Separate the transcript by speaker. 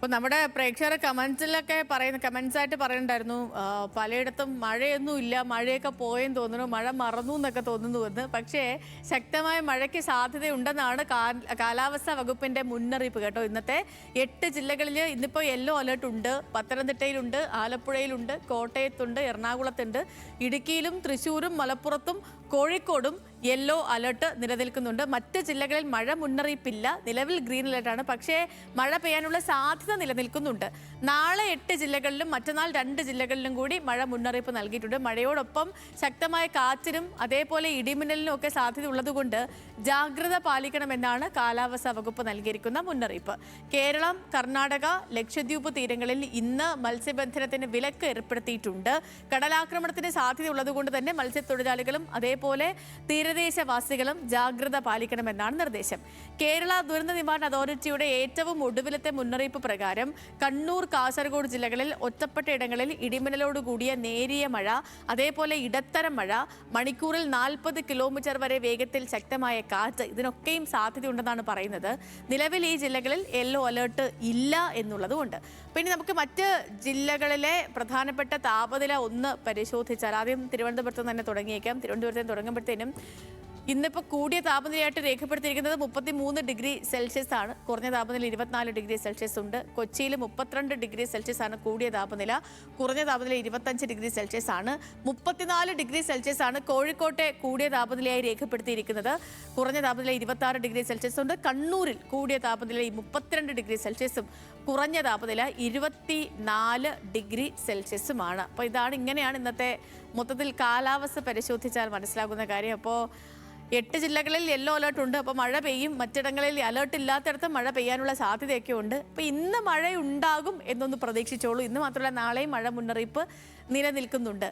Speaker 1: അപ്പോൾ നമ്മുടെ പ്രേക്ഷകർ കമൻസിലൊക്കെ കമൻസ് ആയിട്ട് പറയുന്നുണ്ടായിരുന്നു, പലയിടത്തും മഴയൊന്നും ഇല്ല, മഴയൊക്കെ പോയെന്ന് തോന്നുന്നു, മഴ മറന്നു എന്നൊക്കെ തോന്നുന്നുവെന്ന്. പക്ഷേ ശക്തമായ മഴയ്ക്ക് സാധ്യതയുണ്ടെന്നാണ് കാലാവസ്ഥാ വകുപ്പിന്റെ മുന്നറിയിപ്പ് കേട്ടോ. ഇന്നത്തെ 8 ജില്ലകളിൽ ഇന്നിപ്പോൾ യെല്ലോ അലേർട്ട് ഉണ്ട്. പത്തനംതിട്ടയിലുണ്ട്, ആലപ്പുഴയിലുണ്ട്, കോട്ടയത്തുണ്ട്, എറണാകുളത്തുണ്ട്, ഇടുക്കിയിലും തൃശ്ശൂരും മലപ്പുറത്തും കോഴിക്കോടും യെല്ലോ അലേർട്ട് നിലനിൽക്കുന്നുണ്ട്. മറ്റ് ജില്ലകളിൽ മഴ മുന്നറിയിപ്പില്ല, നിലവിൽ ഗ്രീൻ അലേർട്ടാണ്. പക്ഷേ മഴ പെയ്യാനുള്ള സാധ്യത നിലനിൽക്കുന്നുണ്ട്. നാളെ 8 ജില്ലകളിലും മറ്റന്നാൾ 2 ജില്ലകളിലും കൂടി മഴ മുന്നറിയിപ്പ് നൽകിയിട്ടുണ്ട്. മഴയോടൊപ്പം ശക്തമായ കാറ്റിനും അതേപോലെ ഇടിമിന്നലിനും ഒക്കെ സാധ്യത ഉള്ളതുകൊണ്ട് ജാഗ്രത പാലിക്കണമെന്നാണ് കാലാവസ്ഥാ വകുപ്പ് നൽകിയിരിക്കുന്ന മുന്നറിയിപ്പ്. കേരളം, കർണാടക, ലക്ഷദ്വീപ് തീരങ്ങളിൽ ഇന്ന് മത്സ്യബന്ധനത്തിന് വിലക്ക് ഏർപ്പെടുത്തിയിട്ടുണ്ട്. കടലാക്രമണത്തിന് സാധ്യത ഉള്ളതുകൊണ്ട് തന്നെ മത്സ്യത്തൊഴിലാളികളും അതേപോലെ തീരദേശവാസികളും ജാഗ്രത പാലിക്കണമെന്നാണ് നിർദ്ദേശം. കേരള ദുരന്ത നിവാരണ അതോറിറ്റിയുടെ ഏറ്റവും ഒടുവിലത്തെ മുന്നറിയിപ്പ് പ്രകാരം കണ്ണൂർ, കാസർഗോഡ് ജില്ലകളിൽ ഒറ്റപ്പെട്ട ഇടങ്ങളിൽ ഇടിമിന്നലോടുകൂടിയ നേരിയ മഴ, അതേപോലെ ഇടത്തരം മഴ, മണിക്കൂറിൽ 40 കിലോമീറ്റർ വരെ വേഗത്തിൽ ശക്തമായ കാറ്റ്, ഇതിനൊക്കെയും സാധ്യതയുണ്ടെന്നാണ് പറയുന്നത്. നിലവിൽ ഈ ജില്ലകളിൽ യെല്ലോ അലേർട്ട് ഇല്ല എന്നുള്ളതുകൊണ്ട്. പിന്നെ നമുക്ക് മറ്റ് ജില്ലകളിലെ പ്രധാനപ്പെട്ട താപനില ഒന്ന് പരിശോധിച്ചാൽ ആദ്യം തിരുവനന്തപുരത്ത് തന്നെ തുടങ്ങിയേക്കാം. തിരുവനന്തപുരത്ത് തുടങ്ങുമ്പോഴത്തേനും ഇന്നിപ്പോൾ കൂടിയ താപനിലയായിട്ട് രേഖപ്പെടുത്തിയിരിക്കുന്നത് 33 ഡിഗ്രി സെൽഷ്യസ് ആണ്. കുറഞ്ഞ താപനില 24 ഡിഗ്രി സെൽഷ്യസ് ഉണ്ട്. കൊച്ചിയിൽ 32 ഡിഗ്രി സെൽഷ്യസ് ആണ് കൂടിയ താപനില. കുറഞ്ഞ താപനില 25 ഡിഗ്രി സെൽഷ്യസ് ആണ്. 34 ഡിഗ്രി സെൽഷ്യസ് ആണ് കോഴിക്കോട്ടെ കൂടിയ താപനിലയായി രേഖപ്പെടുത്തിയിരിക്കുന്നത്. കുറഞ്ഞ താപനില 26 ഡിഗ്രി സെൽഷ്യസ് ഉണ്ട്. കണ്ണൂരിൽ കൂടിയ താപനില 32 ഡിഗ്രി സെൽഷ്യസും കുറഞ്ഞ താപനില 24 ഡിഗ്രി സെൽഷ്യസുമാണ്. അപ്പോൾ ഇങ്ങനെയാണ് ഇന്നത്തെ മൊത്തത്തിൽ കാലാവസ്ഥ പരിശോധിച്ചാൽ മനസ്സിലാകുന്ന കാര്യം. അപ്പോൾ 8 ജില്ലകളിൽ യെല്ലോ അലേർട്ട് ഉണ്ട്. അപ്പോൾ മഴ പെയ്യും. മറ്റിടങ്ങളിൽ അലേർട്ട് ഇല്ലാത്തടത്ത് മഴ പെയ്യാനുള്ള സാധ്യതയൊക്കെ ഉണ്ട്. അപ്പോൾ ഇന്ന് മഴയുണ്ടാകും എന്നൊന്ന് പ്രതീക്ഷിച്ചോളൂ. ഇന്ന് മാത്രമല്ല നാളെയും മഴ മുന്നറിയിപ്പ് നിലനിൽക്കുന്നുണ്ട്.